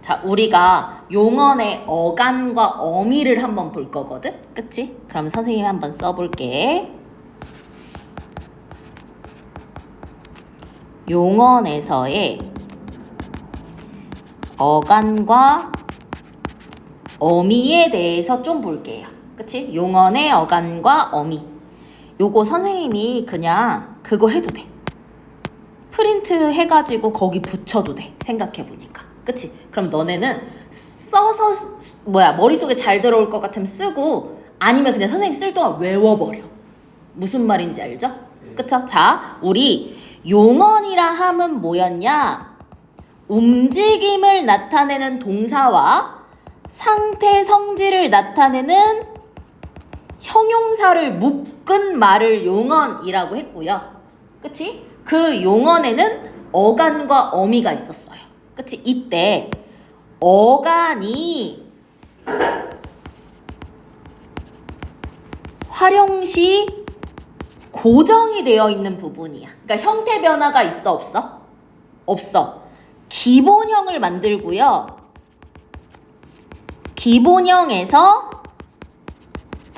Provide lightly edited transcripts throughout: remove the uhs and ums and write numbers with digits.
자, 우리가 용언의 어간과 어미를 한번 볼 거거든? 그치? 그럼 선생님이 한번 써볼게. 용언에서의 어간과 어미에 대해서 좀 볼게요. 그치? 용언의 어간과 어미. 요거 선생님이 그냥 그거 해도 돼. 프린트 해가지고 거기 붙여도 돼. 생각해보니까. 그치? 그럼 너네는 써서 머릿속에 잘 들어올 것 같으면 쓰고 아니면 그냥 선생님 쓸 동안 외워버려. 무슨 말인지 알죠? 그쵸? 자, 우리 용언이라 함은 뭐였냐? 움직임을 나타내는 동사와 상태 성질을 나타내는 형용사를 묶은 말을 용언이라고 했고요. 그치? 그 용언에는 어간과 어미가 있었어요. 그치? 이때 어간이 활용시 고정이 되어 있는 부분이야. 그러니까 형태 변화가 있어, 없어? 없어. 기본형을 만들고요. 기본형에서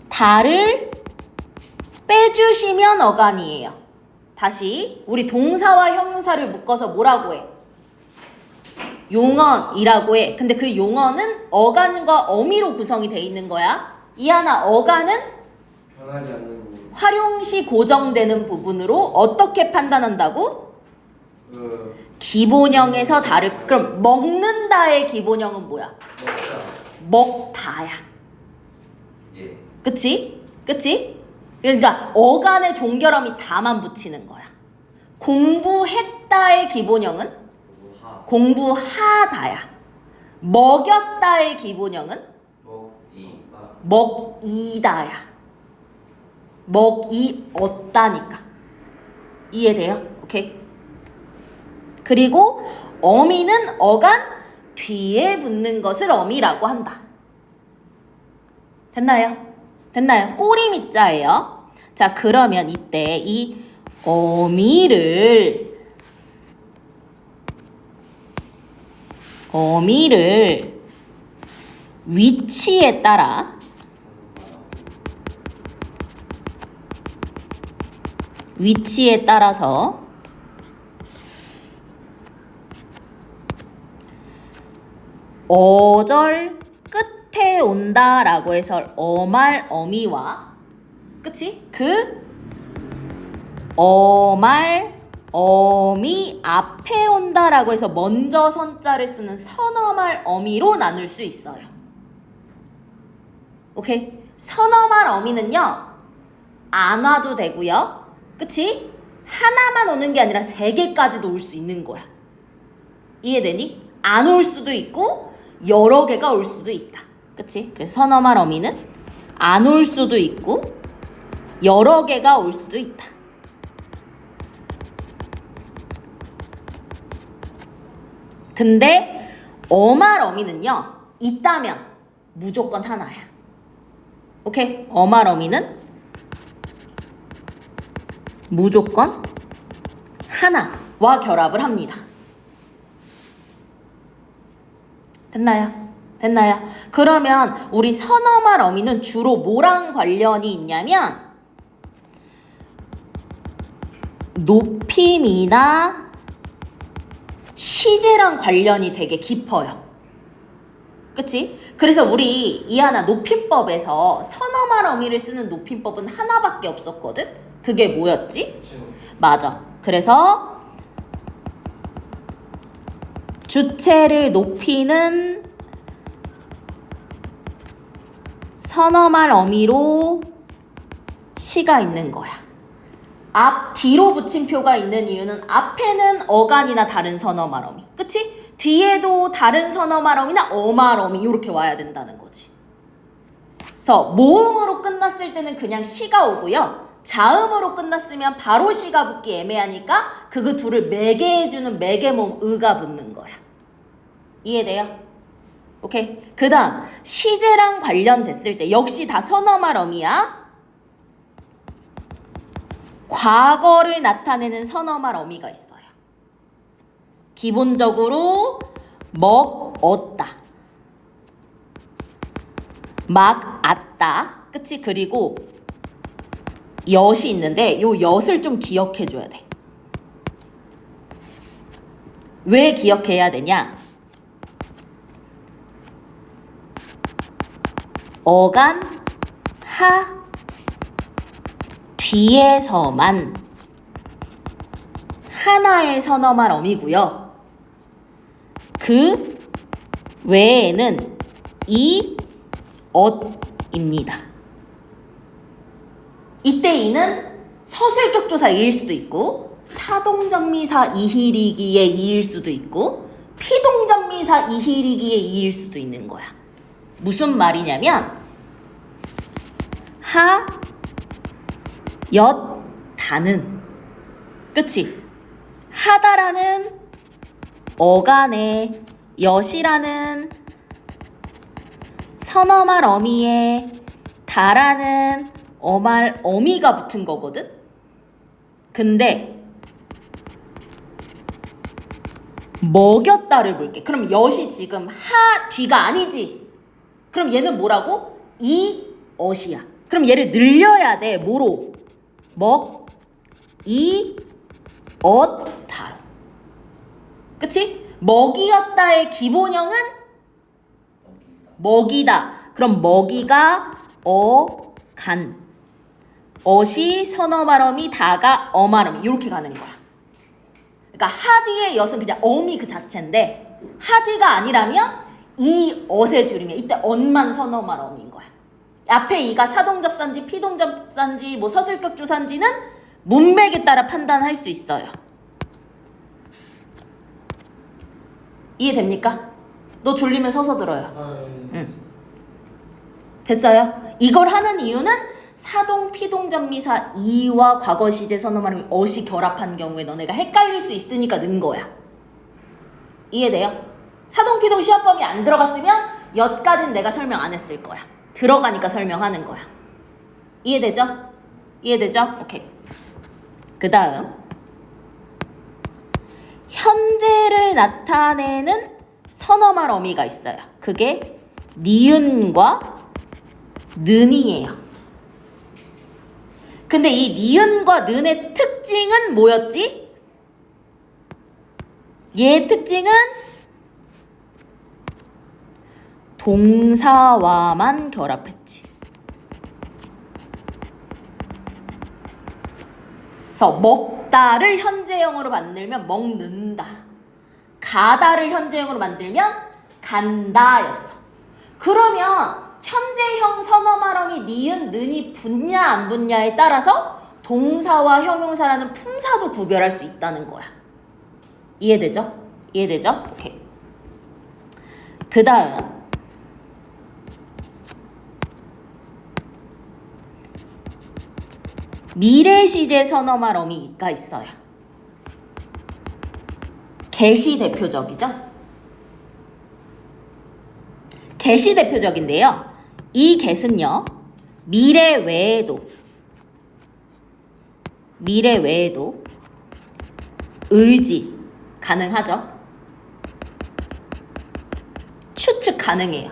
다를 빼주시면 어간이에요. 다시 우리 동사와 형용사를 묶어서 뭐라고 해? 용언이라고 해. 근데 그 용언은 어간과 어미로 구성이 돼 있는 거야. 이하나 어간은 변하지 않는 부분. 활용시 고정되는 부분으로 어떻게 판단한다고? 기본형에서 다를. 그럼 먹는다의 기본형은 뭐야? 먹다야. 예. 그치? 그치? 그러니까 어간의 종결음이 다만 붙이는 거야. 공부했다의 기본형은 공부하다야. 먹였다의 기본형은 먹이다야. 먹이었다니까. 이해돼요? 오케이? 그리고 어미는 어간 뒤에 붙는 것을 어미라고 한다. 됐나요? 됐나요? 꼬리밑자예요. 자, 그러면 이때 이 어미를 위치에 따라서 어절 끝에 온다라고 해서 어말 어미와 그치? 그 어말 어미 앞에 온다라고 해서 먼저 선자를 쓰는 선어말 어미로 나눌 수 있어요. 오케이? 선어말 어미는요 안 와도 되고요. 그치? 하나만 오는 게 아니라 3개까지도 올 수 있는 거야. 이해되니? 안 올 수도 있고 여러 개가 올 수도 있다. 그치? 그래서 선어말 어미는 안 올 수도 있고 여러 개가 올 수도 있다. 근데 어말 어미는요 있다면 무조건 하나야. 오케이? 어말 어미는 무조건 하나와 결합을 합니다. 됐나요? 됐나요? 그러면 우리 선어말 어미는 주로 뭐랑 관련이 있냐면 높임이나 시제랑 관련이 되게 깊어요. 그치? 그래서 우리 이하나 높임법에서 선어말 어미를 쓰는 높임법은 하나밖에 없었거든? 그게 뭐였지? 맞아. 그래서 주체를 높이는 선어말 어미로 시가 있는 거야. 앞, 뒤로 붙임표가 있는 이유는 앞에는 어간이나 다른 선어말 어미. 그치? 뒤에도 다른 선어말 어미나 어말 어미 이렇게 와야 된다는 거지. 그래서 모음으로 끝났을 때는 그냥 시가 오고요. 자음으로 끝났으면 바로 시가 붙기 애매하니까 그거 둘을 매개해주는 매개모음 의가 붙는 거야. 이해돼요? 오케이? 그 다음 시제랑 관련됐을 때 역시 다 선어말 어미야. 과거를 나타내는 선어말 어미가 있어요. 기본적으로 먹다가 얻다. 막 앗다. 그치? 그리고 엿이 있는데 요 엿을 좀 기억해 줘야 돼. 왜 기억해야 되냐? 어간 하 뒤에서만 하나의 선어말 어미고요. 그 외에는 이 엇입니다. 이때 이는 서술격 조사 이일 수도 있고 사동전미사 이히리기의 이일 수도 있고 피동전미사 이히리기의 이일 수도 있는 거야. 무슨 말이냐면 하, 엿, 다는 그치? 하다라는 어간에 엿이라는 선어말 어미에 다라는 어말 어미가 붙은 거거든? 근데 먹였다를 볼게. 그럼 엿이 지금 하 뒤가 아니지? 그럼 얘는 뭐라고? 이 엇이야. 그럼 얘를 늘려야 돼. 뭐로? 먹, 이, 엇, 다로. 그치? 먹이었다의 기본형은 먹이다. 그럼 먹이가 어, 간. 엇이 선어말어미, 다가 어말어미. 이렇게 가는 거야. 그러니까 하디의 엿은 그냥 어미 그 자체인데 하디가 아니라면 이 엇의 줄이면 이때 엇만 선어말어미인 거야. 앞에 이가 사동접사인지 피동접사인지 뭐 서술격 조사인지는 문맥에 따라 판단할 수 있어요. 이해됩니까? 너 졸리면 서서 들어요. 응. 됐어요? 이걸 하는 이유는 사동, 피동전미사 이와 과거 시제 선어말음이 어시 결합한 경우에 너네가 헷갈릴 수 있으니까 넣은 거야. 이해돼요? 사동, 피동 시합범위 안 들어갔으면 여기까지는 내가 설명 안 했을 거야. 들어가니까 설명하는 거야. 이해되죠? 이해되죠? 오케이. 그 다음 현재를 나타내는 선어말 어미가 있어요. 그게 니은과 는이에요. 근데 이 니은과 는의 특징은 뭐였지? 얘의 특징은 동사와만 결합했지. 그래서 먹다를 현재형으로 만들면 먹는다. 가다를 현재형으로 만들면 간다였어. 그러면 현재형 선어말어미 니은, 는이 붙냐 안 붙냐에 따라서 동사와 형용사라는 품사도 구별할 수 있다는 거야. 이해되죠? 이해되죠? 오케이. 그 다음 미래시제 선어말어미가 있어요. get이 대표적이죠? get이 대표적인데요. 이 get은요. 미래 외에도 의지 가능하죠? 추측 가능해요.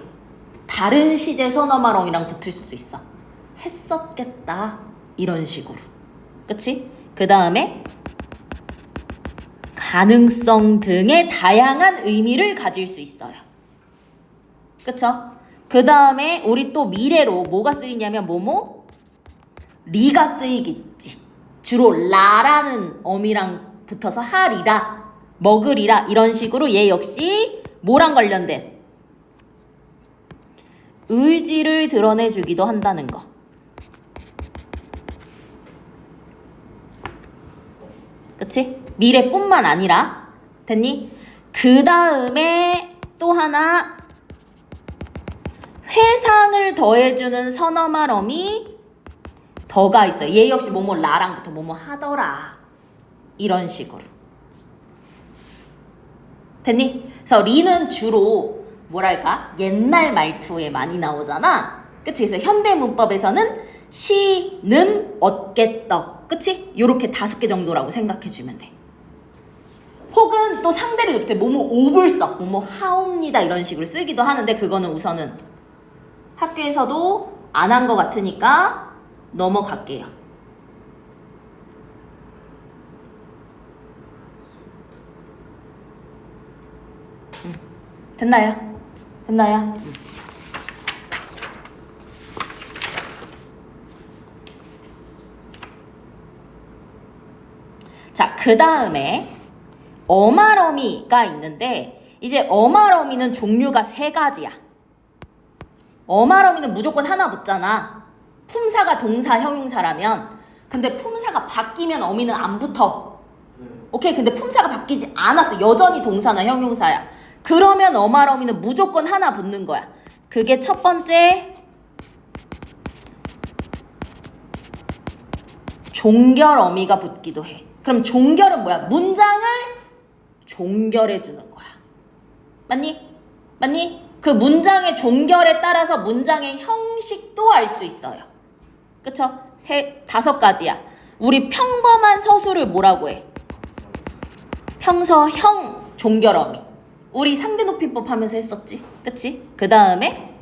다른 시제 선어말어미랑 붙을 수도 있어. 했었겠다. 이런 식으로. 그치? 그 다음에 가능성 등의 다양한 의미를 가질 수 있어요. 그쵸? 그 다음에 우리 또 미래로 뭐가 쓰이냐면 뭐뭐? 리가 쓰이겠지. 주로 라라는 어미랑 붙어서 하리라, 먹으리라 이런 식으로 얘 역시 뭐랑 관련된? 의지를 드러내주기도 한다는 거. 그치? 미래뿐만 아니라 됐니? 그 다음에 또 하나 회상을 더해주는 선어말어미 더가 있어요. 얘 역시 뭐뭐 라랑부터 뭐뭐 하더라 이런 식으로. 됐니? 그래서 리는 주로 뭐랄까 옛날 말투에 많이 나오잖아. 그치? 그래서 현대문법에서는 시는 얻겠더. 그치? 요렇게 5개 정도라고 생각해주면 돼. 혹은 또 상대를 높일 때 뭐뭐 옵을 써. 뭐뭐 하옵니다 이런 식으로 쓰기도 하는데 그거는 우선은 학교에서도 안 한 것 같으니까 넘어갈게요. 됐나요? 됐나요? 자, 그 다음에 어말어미가 있는데 이제 어말어미는 종류가 3가지야. 어말어미는 무조건 하나 붙잖아. 품사가 동사, 형용사라면. 근데 품사가 바뀌면 어미는 안 붙어. 오케이? 근데 품사가 바뀌지 않았어. 여전히 동사나 형용사야. 그러면 어말어미는 무조건 하나 붙는 거야. 그게 첫 번째 종결어미가 붙기도 해. 그럼 종결은 뭐야? 문장을 종결해 주는 거야. 맞니? 맞니? 그 문장의 종결에 따라서 문장의 형식도 알 수 있어요. 그쵸? 5가지야. 우리 평범한 서술을 뭐라고 해? 평서형 종결어미. 우리 상대높임법 하면서 했었지. 그치? 그 다음에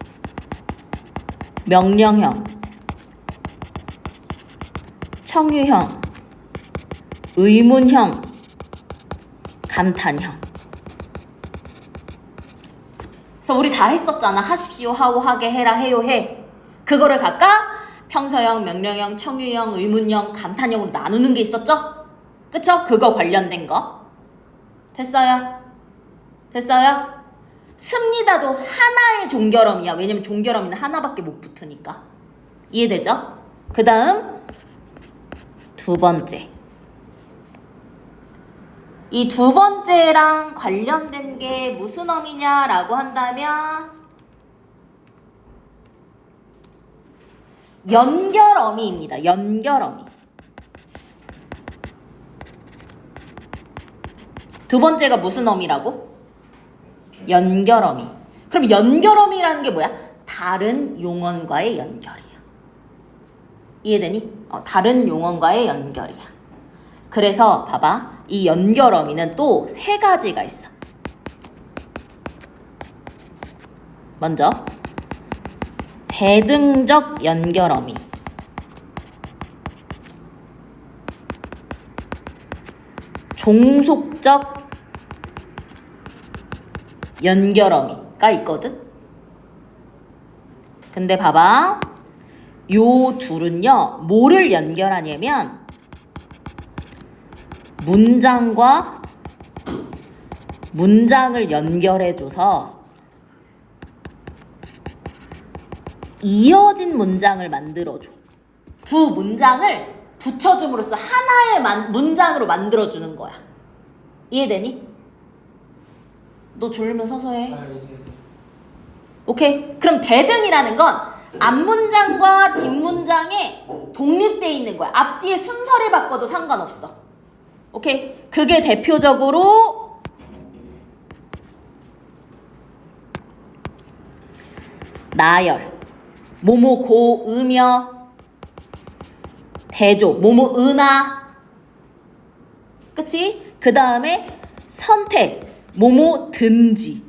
명령형, 청유형, 의문형, 감탄형. 그래서 우리 다 했었잖아. 하십시오, 하오, 하게, 해라, 해요, 해. 그거를 각각 평서형, 명령형, 청유형, 의문형, 감탄형으로 나누는 게 있었죠? 그쵸? 그거 관련된 거. 됐어요? 됐어요? 습니다도 하나의 종결어미야. 왜냐면 종결어미는 하나밖에 못 붙으니까. 이해되죠? 그 다음 2번째. 이 2번째랑 관련된 게 무슨 어미냐라고 한다면 연결어미입니다. 연결어미. 2번째가 무슨 어미라고? 연결어미. 그럼 연결어미라는 게 뭐야? 다른 용언과의 연결이야. 이해되니? 다른 용언과의 연결이야. 그래서 봐봐. 이 연결어미는 또 3가지가 있어. 먼저 대등적 연결어미, 종속적 연결어미가 있거든. 근데 봐봐. 요 둘은요, 뭐를 연결하냐면 문장과 문장을 연결해줘서 이어진 문장을 만들어줘. 2 문장을 붙여줌으로써 하나의 문장으로 만들어주는 거야. 이해되니? 너 졸리면 서서 해. 오케이? 그럼 대등이라는 건 앞문장과 뒷문장에 독립되어 있는 거야. 앞뒤의 순서를 바꿔도 상관없어. 오케이? 그게 대표적으로 나열, 뭐뭐 고으며, 대조, 뭐뭐 은하. 그치? 그 다음에 선택, 뭐뭐 든지.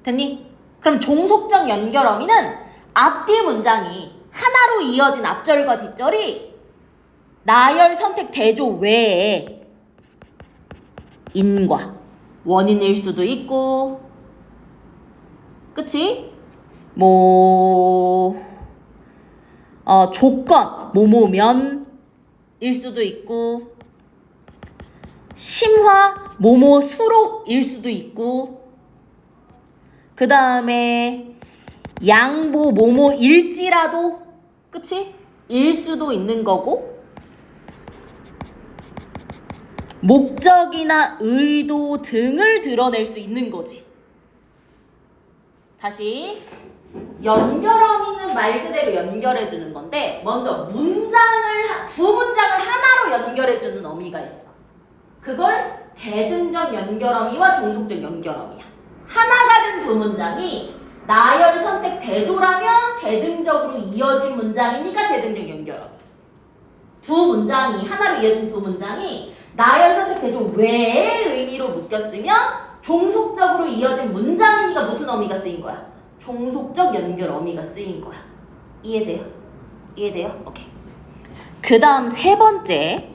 됐니? 그럼 종속적 연결어미는 앞뒤 문장이 하나로 이어진 앞절과 뒷절이 나열, 선택, 대조 외에 인과, 원인일 수도 있고, 그치? 조건, 뭐뭐면일 수도 있고, 심화, 뭐뭐 수록일 수도 있고, 그 다음에 양보, 뭐뭐일지라도, 그치? 일 수도 있는 거고, 목적이나 의도 등을 드러낼 수 있는 거지. 다시 연결어미는 말 그대로 연결해주는 건데 먼저 두 문장을 하나로 연결해주는 어미가 있어. 그걸 대등적 연결어미와 종속적 연결어미야. 하나가 된 2 문장이 나열, 선택, 대조라면 대등적으로 이어진 문장이니까 대등적 연결어미. 하나로 이어진 2 문장이 나열 선택대조 외의 의미로 묶였으면 종속적으로 이어진 문장이니까 무슨 어미가 쓰인 거야? 종속적 연결 어미가 쓰인 거야. 이해돼요? 이해돼요? 오케이. 그 다음 세 번째가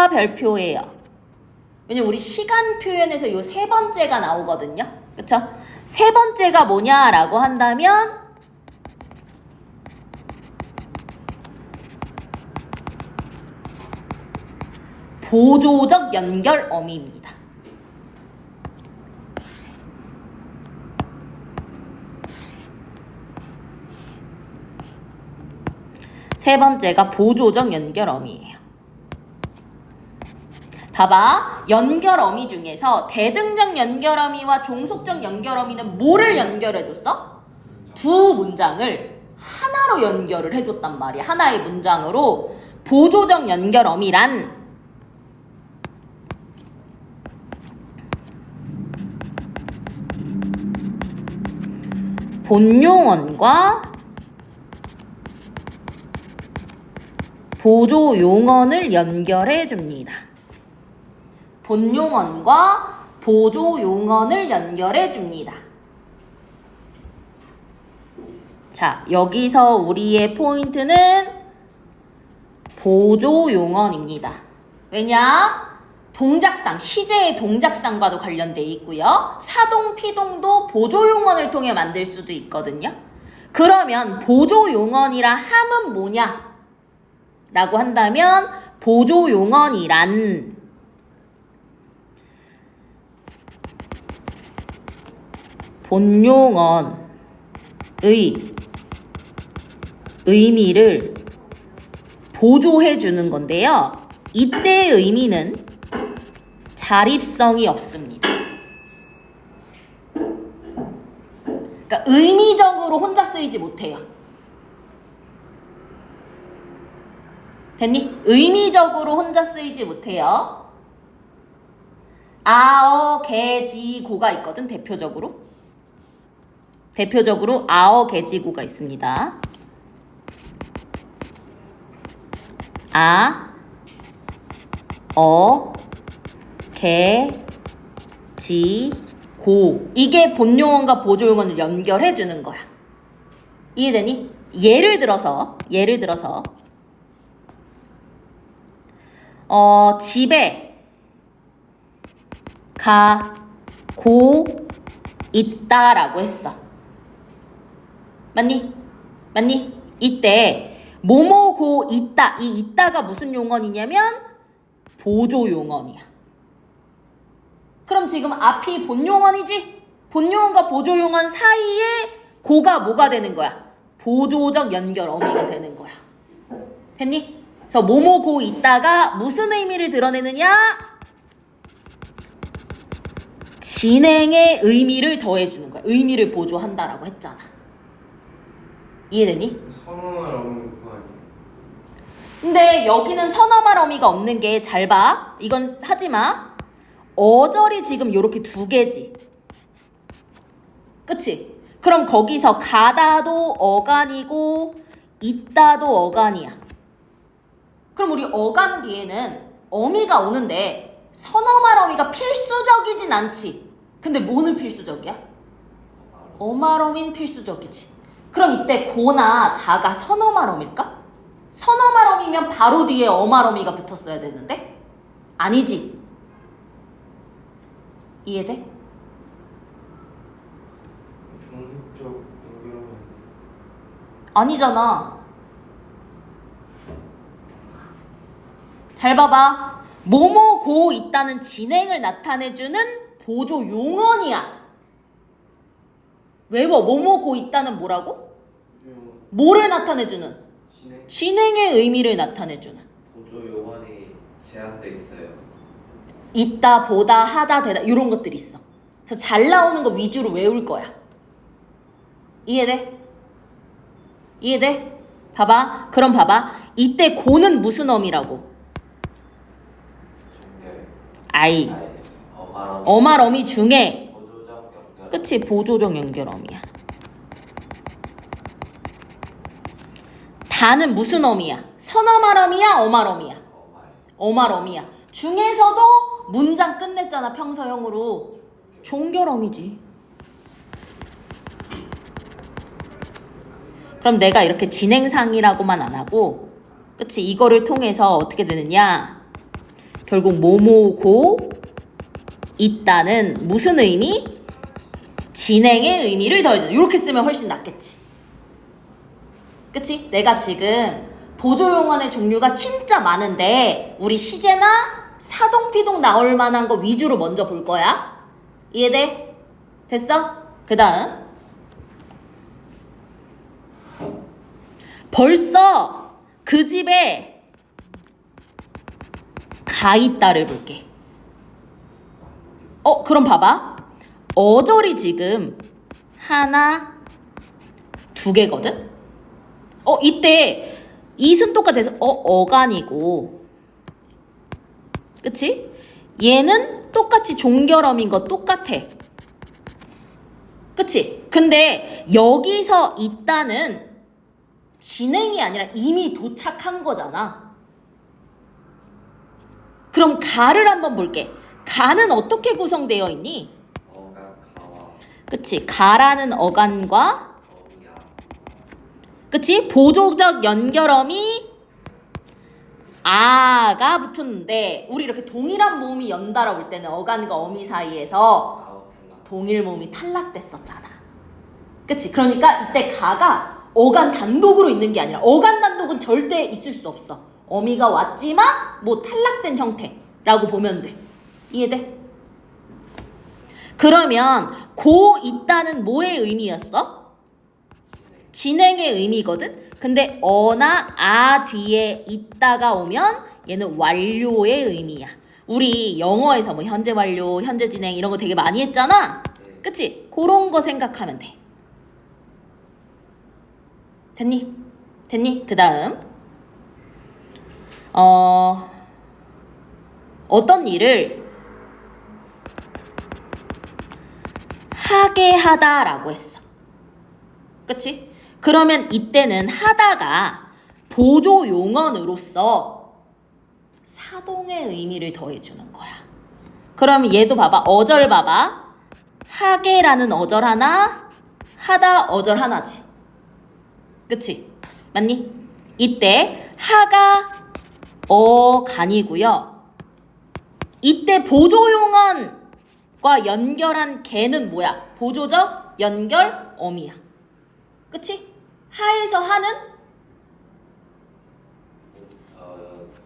별표예요. 왜냐면 우리 시간 표현에서 이 세 번째가 나오거든요. 그쵸? 세 번째가 뭐냐라고 한다면 보조적 연결 어미입니다. 세 번째가 보조적 연결 어미예요. 봐봐. 연결 어미 중에서 대등적 연결 어미와 종속적 연결 어미는 뭐를 연결해줬어? 두 문장을 하나로 연결을 해줬단 말이야. 하나의 문장으로. 보조적 연결 어미란 본용언과 보조 용언을 연결해 줍니다. 본용언과 보조 용언을 연결해 줍니다. 자, 여기서 우리의 포인트는 보조 용언입니다. 왜냐? 동작상, 시제의 동작상과도 관련돼 있고요. 사동, 피동도 보조 용언을 통해 만들 수도 있거든요. 그러면 보조 용언이라 함은 뭐냐? 라고 한다면 보조 용언이란 본용언의 의미를 보조해 주는 건데요. 이때의 의미는 자립성이 없습니다. 그러니까 의미적으로 혼자 쓰이지 못해요. 됐니? 의미적으로 혼자 쓰이지 못해요. 아어, 개, 지, 고가 있거든, 대표적으로. 아어, 개, 지, 고가 있습니다. 아, 어, 개, 지, 고. 이게 본용언과 보조용언을 연결해 주는 거야. 이해되니? 예를 들어서 집에 가고 있다라고 했어. 맞니? 이때 뭐뭐고 있다. 이 있다가 무슨 용언이냐면 보조 용언이야. 그럼 지금 앞이 본용언이지? 본용언과 보조 용언 사이에 고가 뭐가 되는 거야? 보조적 연결 어미가 되는 거야. 됐니? 그래서 뭐뭐고 있다가 무슨 의미를 드러내느냐? 진행의 의미를 더해주는 거야. 의미를 보조한다라고 했잖아. 이해되니? 선어말 어미 그거 아니야? 근데 여기는 선어말 어미가 없는 게 잘 봐. 이건 하지 마. 어절이 지금 요렇게 두 개지. 그치? 그럼 거기서 가다도 어간이고 있다도 어간이야. 그럼 우리 어간 뒤에는 어미가 오는데 선어말 어미가 필수적이진 않지. 근데 뭐는 필수적이야? 어말 어미는 필수적이지. 그럼 이때 고나 다가 선어말 어미일까? 선어말 어미면 바로 뒤에 어말 어미가 붙었어야 되는데? 아니지. 이해돼? 종속적 연결어미 아니잖아. 잘 봐봐. 뭐뭐고 있다는 진행을 나타내주는 보조 용언이야. 외워. 뭐뭐고 있다는 뭐라고? 뭐를 나타내주는? 진행의 의미를 나타내주는. 보조 용언이 제한돼 있어요. 있다, 보다, 하다, 되다 이런 것들이 있어. 그래서 잘 나오는 거 위주로 외울 거야. 이해돼? 봐봐. 그럼 봐봐. 이때 고는 무슨 어미라고? 아이. 어말 어미 중에 보조적 연결. 끝이 보조적 연결 어미야. 다는 무슨 어미야? 선어말 어미야? 어말 어미야? 어말어미야. 중에서도 문장 끝냈잖아, 평서형으로. 종결어미지. 그럼 내가 이렇게 진행상이라고만 안 하고, 그치? 이거를 통해서 어떻게 되느냐? 결국 뭐뭐고 있다는 무슨 의미? 진행의 의미를 더해줘. 이렇게 쓰면 훨씬 낫겠지. 그치? 내가 지금 보조용언의 종류가 진짜 많은데 우리 시제나 사동피동 나올 만한 거 위주로 먼저 볼 거야. 이해돼? 됐어? 그 다음 벌써 그 집에 가 있다를 볼게. 그럼 봐봐. 어절이 지금 하나, 두 개거든? 이때 이슨 똑같아서 어간이고, 그치? 얘는 똑같이 종결어민 거 똑같아. 그치? 근데 여기서 있다는 진행이 아니라 이미 도착한 거잖아. 그럼 가를 한번 볼게. 가는 어떻게 구성되어 있니? 어가 가와 그치? 가라는 어간과, 어미야. 그치? 보조적 연결어미 아가 붙었는데 우리 이렇게 동일한 모음이 연달아 올 때는 어간과 어미 사이에서 아웃 탈락. 동일 모음이 탈락됐었잖아. 그치? 그러니까 이때 가가 어간 단독으로 있는 게 아니라 어간 단독은 절대 있을 수 없어. 어미가 왔지만 뭐 탈락된 형태라고 보면 돼. 이해돼? 그러면 고 있다는 뭐의 의미였어? 진행의 의미거든? 근데 어나 아 뒤에 있다가 오면 얘는 완료의 의미야. 우리 영어에서 뭐 현재 완료, 현재 진행 이런 거 되게 많이 했잖아? 그치? 그런 거 생각하면 돼. 됐니? 됐니? 그 다음 어떤 일을 하게 하다라고 했어. 그치? 그러면 이때는 하다가 보조 용언으로서 사동의 의미를 더해주는 거야. 그럼 얘도 봐봐. 어절 봐봐. 하게라는 어절 하나, 하다 어절 하나지. 그치? 맞니? 이때 하가 어간이고요. 이때 보조용언과 연결한 개는 뭐야? 보조적 연결 어미야. 그치? 하에서 하는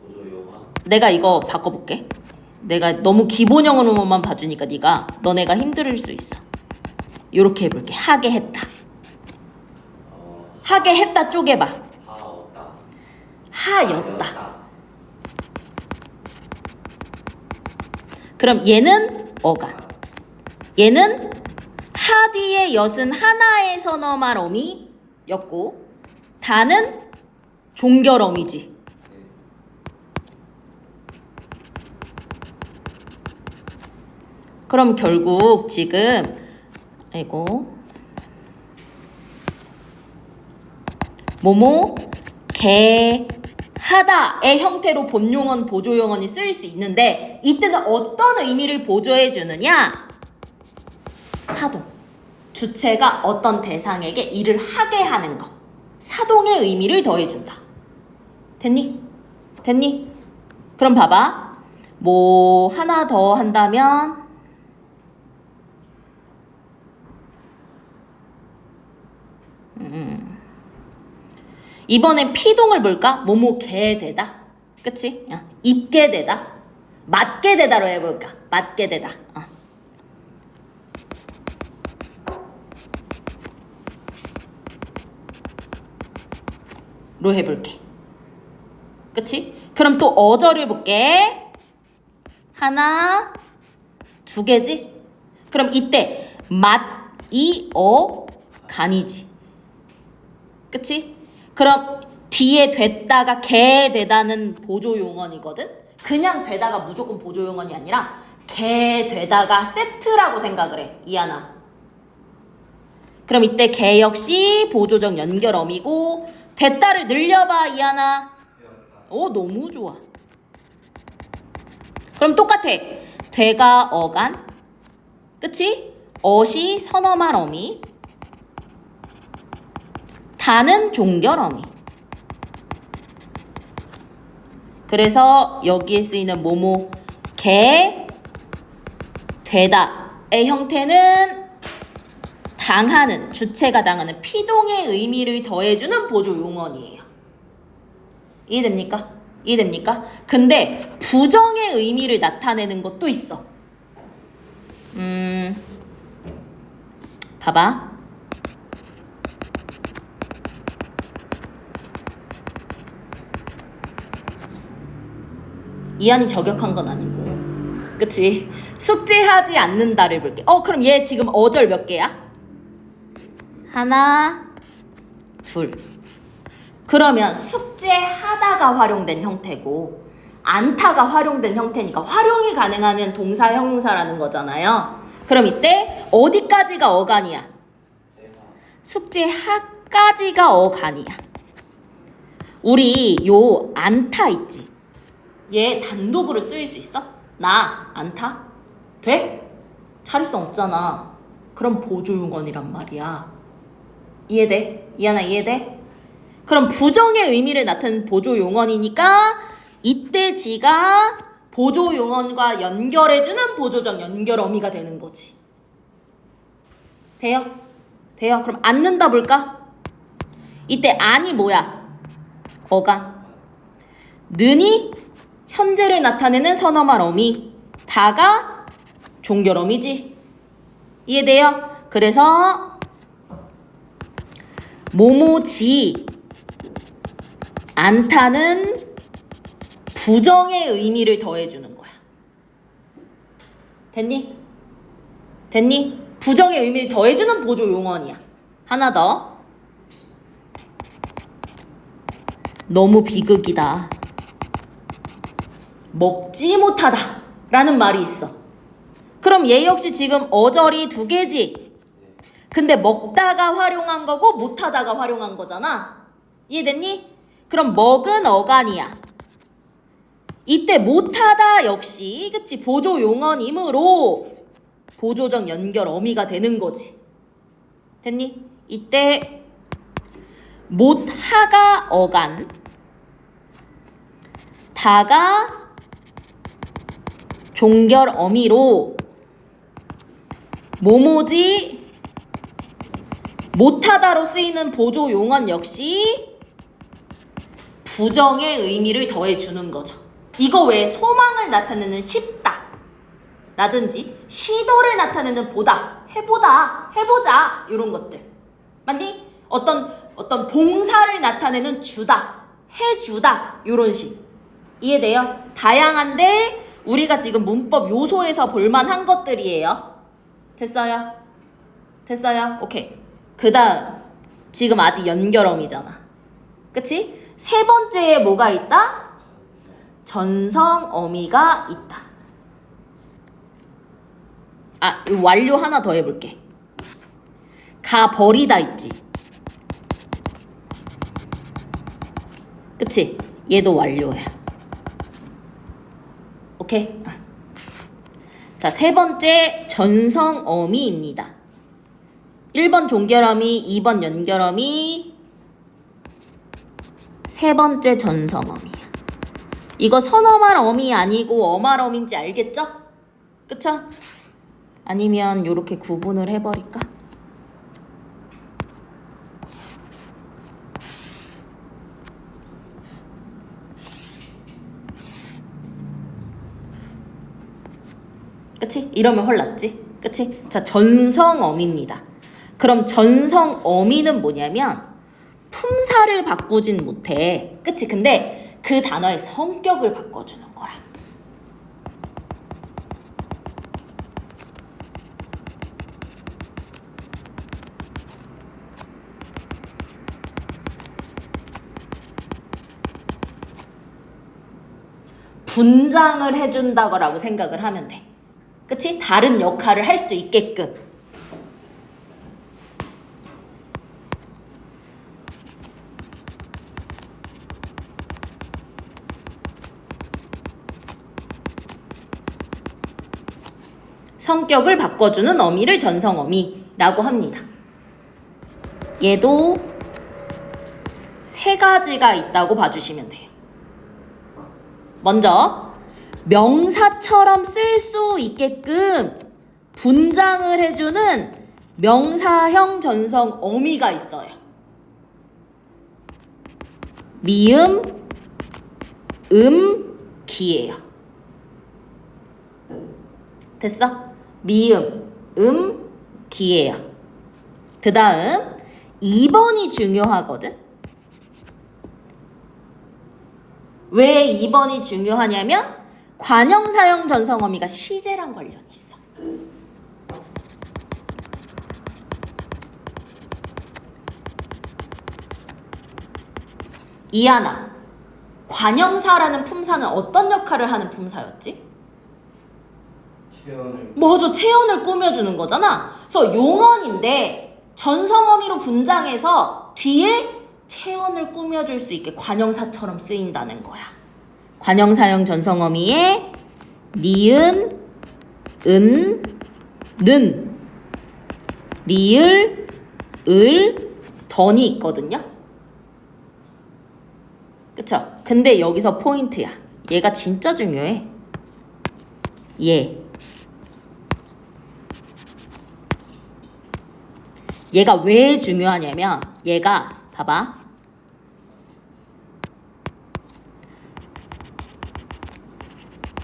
보조 용언. 내가 이거 바꿔볼게. 내가 너무 기본형으로만 봐주니까 너네가 힘들 수 있어. 요렇게 해볼게. 하게 했다. 하게 했다 쪼개봐. 하었다. 하였다. 그럼 얘는 어가. 얘는 하 뒤에 엿은 하나의 선어말 어미였고 다는 종결 어미지. 그럼 결국 지금 뭐뭐 개 하다의 형태로 본용언 보조용언이 쓰일 수 있는데 이때는 어떤 의미를 보조해 주느냐? 사동. 주체가 어떤 대상에게 일을 하게 하는 거. 사동의 의미를 더해준다. 됐니? 됐니? 그럼 봐봐. 뭐 하나 더 한다면 이번엔 피동을 볼까? 뭐뭐 게 되다. 그치? 입게 되다. 맞게 되다로 해볼까? 맞게 되다. 로 해볼게. 그치? 그럼 또 어절을 볼게. 하나, 두 개지? 그럼 이때 맛이 간이지. 그치? 그럼 뒤에 됐다가 개 되다는 보조용언이거든? 그냥 되다가 무조건 보조용언이 아니라 개 되다가 세트라고 생각을 해. 이하나. 그럼 이때 개 역시 보조적 연결어미고 됐다를 늘려봐. 이하나. 되었다. 너무 좋아. 그럼 똑같아. 되가 어간, 그치? 어시 선어말 어미, 다는 종결 어미. 그래서 여기에 쓰이는 뭐뭐 개, 되다의 형태는 당하는, 주체가 당하는 피동의 의미를 더해주는 보조 용언이에요. 이해됩니까? 이해됩니까? 근데 부정의 의미를 나타내는 것도 있어. 봐봐. 이한이 저격한 건 아니고, 그치? 숙제하지 않는다를 볼게. 그럼 얘 지금 어절 몇 개야? 하나, 둘. 그러면 숙제하다가 활용된 형태고 않다가 활용된 형태니까 활용이 가능하면 동사 형용사라는 거잖아요. 그럼 이때 어디까지가 어간이야? 숙제하까지가 어간이야. 우리 요 않다 있지? 얘 단독으로 쓰일 수 있어? 나 않다? 돼? 차례성 없잖아. 그럼 보조용언이란 말이야. 이해돼? 이하나 이해돼? 그럼 부정의 의미를 나타낸 보조용언이니까 이때 지가 보조용언과 연결해주는 보조적 연결어미가 되는 거지. 돼요? 돼요? 그럼 앉는다 볼까? 이때 안이 뭐야? 어간. 는이 현재를 나타내는 선어말 어미, 다가 종결어미지. 이해돼요? 그래서 뭐뭐지 않다는 부정의 의미를 더해주는 거야. 됐니? 됐니? 부정의 의미를 더해주는 보조 용언이야. 하나 더. 너무 비극이다. 먹지 못하다 라는 말이 있어. 그럼 얘 역시 지금 어절이 두 개지. 근데 먹다가 활용한 거고 못하다가 활용한 거잖아. 이해됐니? 그럼 먹은 어간이야. 이때 못하다 역시 그치 보조 용언이므로 보조적 연결 어미가 되는 거지. 됐니? 이때 못하가 어간, 다가 종결 어미로 뭐뭐지 못하다로 쓰이는 보조 용언 역시 부정의 의미를 더해주는 거죠. 이거 외에 소망을 나타내는 쉽다 라든지 시도를 나타내는 보다, 해보다, 해보자 이런 것들 맞니? 어떤 봉사를 나타내는 주다, 해주다 이런 식 이해돼요? 다양한데 우리가 지금 문법 요소에서 볼만한 것들이에요. 됐어요? 됐어요? 오케이. 그 다음 지금 아직 연결어미잖아. 그치? 세 번째에 뭐가 있다? 전성어미가 있다. 완료 하나 더 해볼게. 가버리다 있지. 그치? 얘도 완료야. 오케이? 자, 세 번째 전성어미입니다. 1번 종결어미, 2번 연결어미, 세 번째 전성어미야. 이거 선어말 어미 아니고 어말 어미인지 알겠죠? 그쵸? 아니면 요렇게 구분을 해버릴까? 그치? 이러면 헐났지? 그치? 자, 전성어미입니다. 그럼 전성어미는 뭐냐면 품사를 바꾸진 못해. 그치? 근데 그 단어의 성격을 바꿔주는 거야. 분장을 해준다고 생각을 하면 돼. 그치? 다른 역할을 할 수 있게끔. 성격을 바꿔주는 어미를 전성어미라고 합니다. 얘도 세 가지가 있다고 봐주시면 돼요. 먼저 명사처럼 쓸 수 있게끔 분장을 해주는 명사형 전성 어미가 있어요. 미음, 기예요. 됐어? 미음, 기예요. 그 다음 2번이 중요하거든. 왜 2번이 중요하냐면 관형사형 전성어미가 시제랑 관련이 있어. 이하나, 관형사라는 품사는 어떤 역할을 하는 품사였지? 맞아, 체언을 꾸며주는 거잖아. 그래서 용언인데 전성어미로 분장해서 뒤에 체언을 꾸며줄 수 있게 관형사처럼 쓰인다는 거야. 관형사형 전성어미에 니은, 는, 리을, 던이 있거든요. 그쵸? 근데 여기서 포인트야. 얘가 진짜 중요해. 얘가 왜 중요하냐면 얘가 봐봐.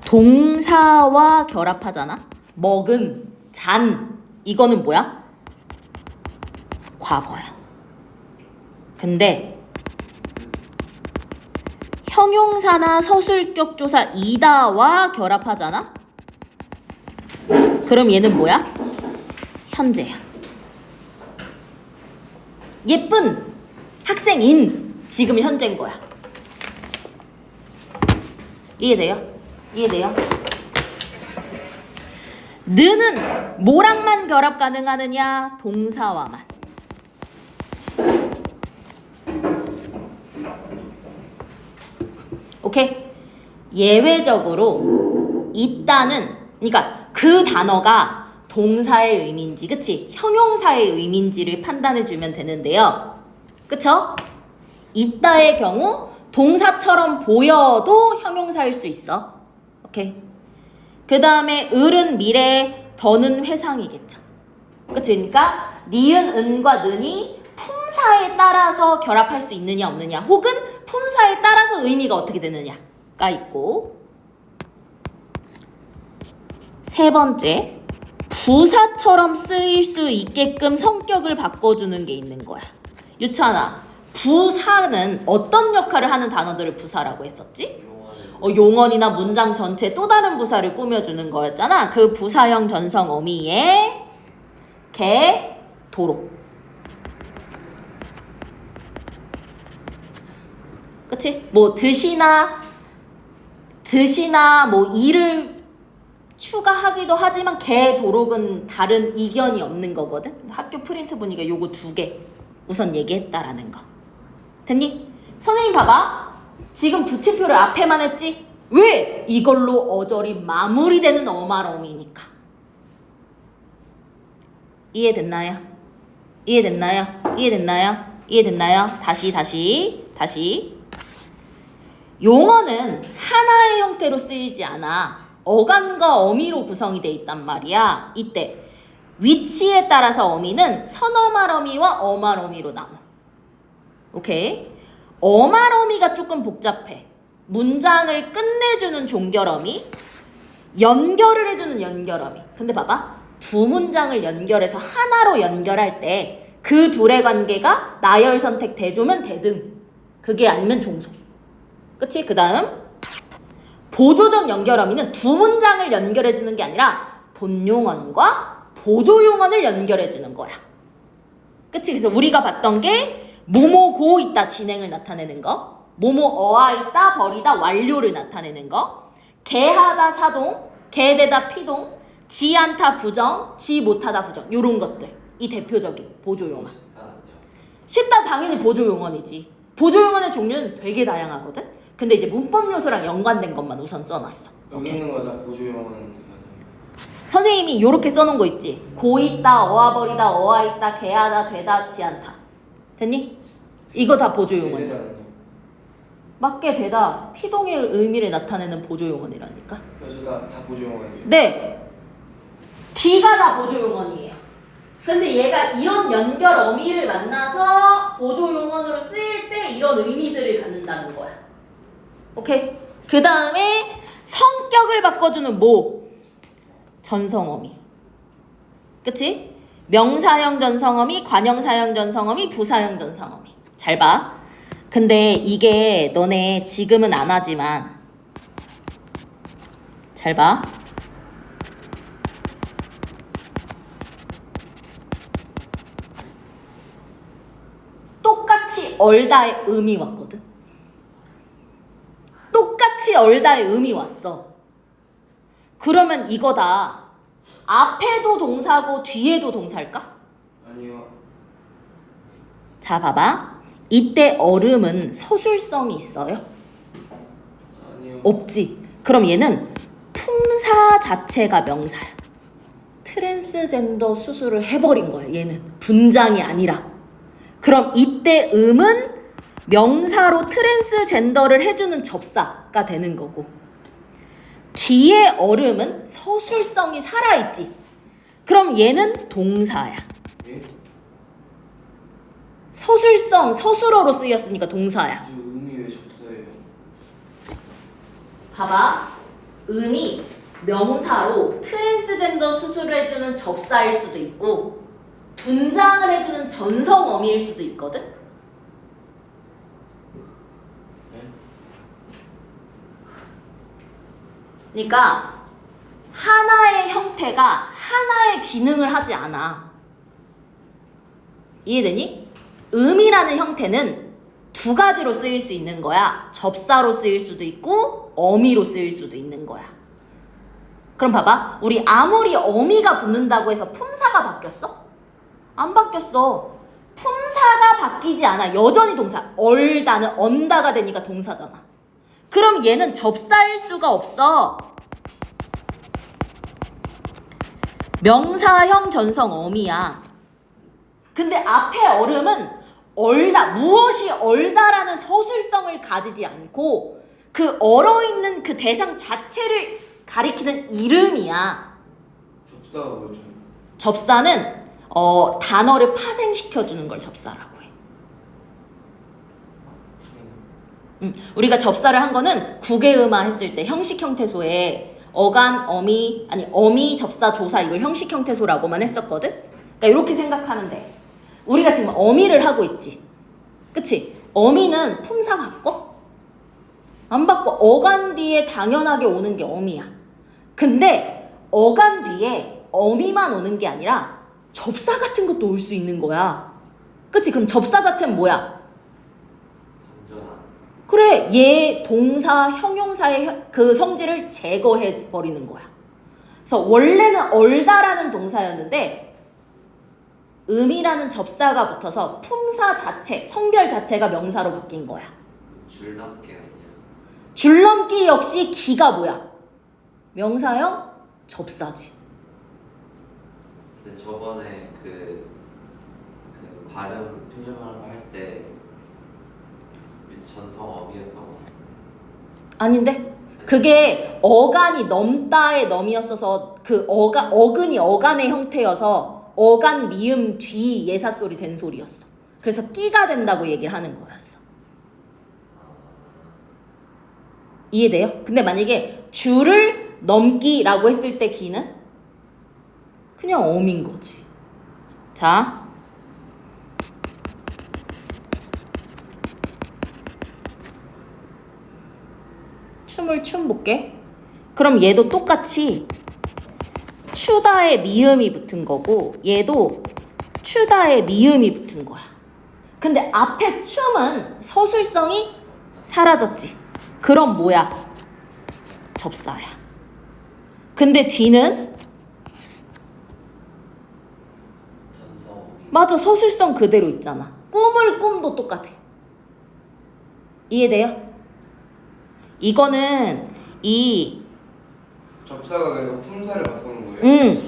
동사와 결합하잖아. 먹은, 잔. 이거는 뭐야? 과거야. 근데 형용사나 서술격 조사 이다와 결합하잖아. 그럼 얘는 뭐야? 현재야. 예쁜 학생인 지금 현재인 거야. 이해돼요? 느는 뭐랑만 결합 가능하느냐? 동사와만. 오케이? 예외적으로 있다는, 그러니까 그 단어가 동사의 의미인지, 그치? 형용사의 의미인지를 판단해주면 되는데요. 그쵸? 있다의 경우 동사처럼 보여도 형용사일 수 있어. 오케이? 그 다음에 을은 미래, 던은 회상이겠죠. 그치? 그러니까 니은, 은과 는이 품사에 따라서 결합할 수 있느냐 없느냐, 혹은 품사에 따라서 의미가 어떻게 되느냐가 있고, 세 번째, 부사처럼 쓰일 수 있게끔 성격을 바꿔주는 게 있는 거야. 유찬아, 부사는 어떤 역할을 하는 단어들을 부사라고 했었지? 용언이나 문장 전체 또 다른 부사를 꾸며주는 거였잖아. 그 부사형 전성 어미에 개, 도로. 그치? 뭐 드시나 뭐 이를 추가하기도 하지만 개, 도록은 다른 이견이 없는 거거든. 학교 프린트 보니까 요거 2개 우선 얘기했다라는 거. 됐니? 선생님 봐봐. 지금 부치표를 앞에만 했지? 왜? 이걸로 어절이 마무리되는 어말어미니까. 이해됐나요? 다시. 용어는 하나의 형태로 쓰이지 않아. 어간과 어미로 구성이 돼 있단 말이야. 이때 위치에 따라서 어미는 선어말어미와 어말어미로 나눠. 오케이? 어말어미가 조금 복잡해. 문장을 끝내주는 종결어미, 연결을 해주는 연결어미. 근데 봐봐, 두 문장을 연결해서 하나로 연결할 때 그 둘의 관계가 나열, 선택, 대조면 대등, 그게 아니면 종속. 그치? 그 다음 보조적 연결어미는 두 문장을 연결해주는 게 아니라 본용언과 보조용언을 연결해주는 거야. 그치? 그래서 우리가 봤던 게 뭐뭐고 있다 진행을 나타내는 거, 뭐뭐 어아 있다 버리다 완료를 나타내는 거, 개하다 사동, 개되다 피동, 지 않다 부정, 지 못하다 부정, 요런 것들. 이 대표적인 보조용언. 쉽다 당연히 보조용언이지. 보조용언의 종류는 되게 다양하거든. 근데 이제 문법 요소랑 연관된 것만 우선 써놨어. 여기 있는 거다 보조용어는 선생님이 이렇게 써놓은 거 있지. 고있다, 어와버리다, 어와있다, 개하다, 되다, 지않다. 됐니? 이거 다 보조용언. 대단하네요. 맞게 되다, 피동의 의미를 나타내는 보조용언이라니까. 그래서 다 보조용어예요. 네. D가 다 보조용언이에요. 근데 얘가 이런 연결 어미를 만나서 보조용언으로 쓰일 때 이런 의미들을 갖는다는 거야. 오케이? 그 다음에 성격을 바꿔주는 뭐? 전성어미. 그치? 명사형 전성어미, 관형사형 전성어미, 부사형 전성어미. 잘 봐. 근데 이게 너네 지금은 안 하지만 잘 봐. 똑같이 얼다의 음이 왔거든. 똑같이 얼다의 음이 왔어. 그러면 이거다. 앞에도 동사고 뒤에도 동사일까? 아니요. 자, 봐봐. 이때 얼음은 서술성이 있어요? 아니요. 없지. 그럼 얘는 품사 자체가 명사야. 트랜스젠더 수술을 해버린 거야. 얘는 분장이 아니라. 그럼 이때 음은 명사로 트랜스젠더를 해주는 접사가 되는 거고, 뒤에 얼음은 서술성이 살아있지. 그럼 얘는 동사야. 예? 서술성, 서술어로 쓰였으니까 동사야. 저 의미 왜 접사예요? 봐봐. 음이 명사로 트랜스젠더 수술을 해주는 접사일 수도 있고 분장을 해주는 전성어미일 수도 있거든. 네? 그러니까 하나의 형태가 하나의 기능을 하지 않아. 이해되니? 음이라는 형태는 두 가지로 쓰일 수 있는 거야. 접사로 쓰일 수도 있고 어미로 쓰일 수도 있는 거야. 그럼 봐봐. 우리 아무리 어미가 붙는다고 해서 품사가 바뀌었어? 안 바뀌었어. 품사가 바뀌지 않아. 여전히 동사. 얼다는 언다가 되니까 동사잖아. 그럼 얘는 접사일 수가 없어. 명사형 전성 어미야. 근데 앞에 얼음은 얼다, 무엇이 얼다라는 서술성을 가지지 않고 그 얼어있는 그 대상 자체를 가리키는 이름이야. 접사가 뭐죠? 접사는 단어를 파생시켜주는 걸 접사라고 해. 우리가 접사를 한 거는 국외음화 했을 때 형식 형태소에 어간, 어미, 아니 어미, 접사, 조사 이걸 형식 형태소라고만 했었거든. 그러니까 이렇게 생각하면 돼. 우리가 지금 어미를 하고 있지. 그치? 어미는 품사 바꿔? 안 바꿔. 어간 뒤에 당연하게 오는 게 어미야. 근데 어간 뒤에 어미만 오는 게 아니라 접사 같은 것도 올 수 있는 거야. 그치? 그럼 접사 자체는 뭐야? 상전한. 그래, 얘 동사, 형용사의 그 성질을 제거해 버리는 거야. 그래서 원래는 얼다라는 동사였는데 음이라는 접사가 붙어서 품사 자체, 성별 자체가 명사로 바뀐 거야. 줄넘기 아니야? 줄넘기 역시 기가 뭐야? 명사형 접사지. 근데 저번에 발음 표준말로 할 때 전성 어미였던 것 같은데. 아닌데? 그게 어간이 넘다의 넘이었어서 그 어근이 어간의 형태여서 어간 미음 뒤 예사소리 된 소리였어. 그래서 끼가 된다고 얘기를 하는 거였어. 이해돼요? 근데 만약에 줄을 넘기라고 했을 때 기는 그냥 어민 거지. 자, 춤 볼게. 그럼 얘도 똑같이 추다에 미음이 붙은 거고 얘도 추다에 미음이 붙은 거야. 근데 앞에 춤은 서술성이 사라졌지. 그럼 뭐야? 접사야. 근데 뒤는 전성 어미. 맞아, 서술성 그대로 있잖아. 꿈을 꿈도 똑같아. 이해돼요? 이거는 이 접사가 그냥 품사를 바꾸는 거예요?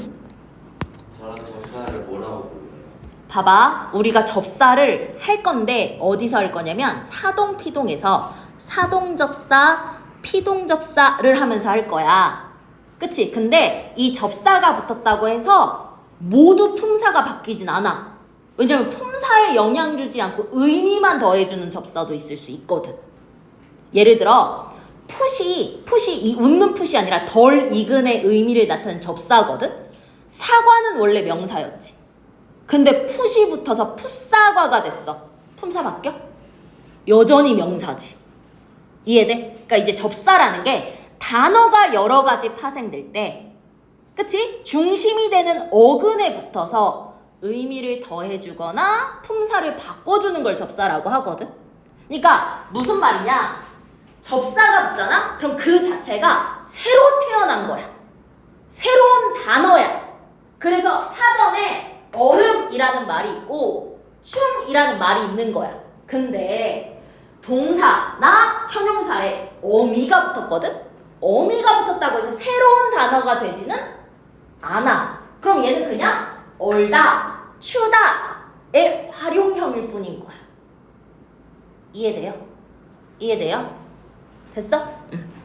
저런 접사를 뭐라고 부르나요? 봐봐. 우리가 접사를 할 건데 어디서 할 거냐면 사동 피동에서 사동 접사, 피동 접사를 하면서 할 거야. 그치? 근데 이 접사가 붙었다고 해서 모두 품사가 바뀌진 않아. 왜냐면 품사에 영향 주지 않고 의미만 더해주는 접사도 있을 수 있거든. 예를 들어 푸시 이 웃는 푸시 아니라 덜 익은의 의미를 나타내는 접사거든. 사과는 원래 명사였지. 근데 푸시 붙어서 풋사과가 됐어. 품사 바뀌어? 여전히 명사지. 이해돼? 그러니까 이제 접사라는 게 단어가 여러 가지 파생될 때, 그치? 중심이 되는 어근에 붙어서 의미를 더해주거나 품사를 바꿔주는 걸 접사라고 하거든. 그러니까 무슨 말이냐? 접사가 붙잖아? 그럼 그 자체가 새로 태어난 거야. 새로운 단어야. 그래서 사전에 얼음이라는 말이 있고 춤이라는 말이 있는 거야. 근데 동사나 형용사에 어미가 붙었거든? 어미가 붙었다고 해서 새로운 단어가 되지는 않아. 그럼 얘는 그냥 얼다, 추다의 활용형일 뿐인 거야. 이해돼요? 이해돼요? 됐어? 응.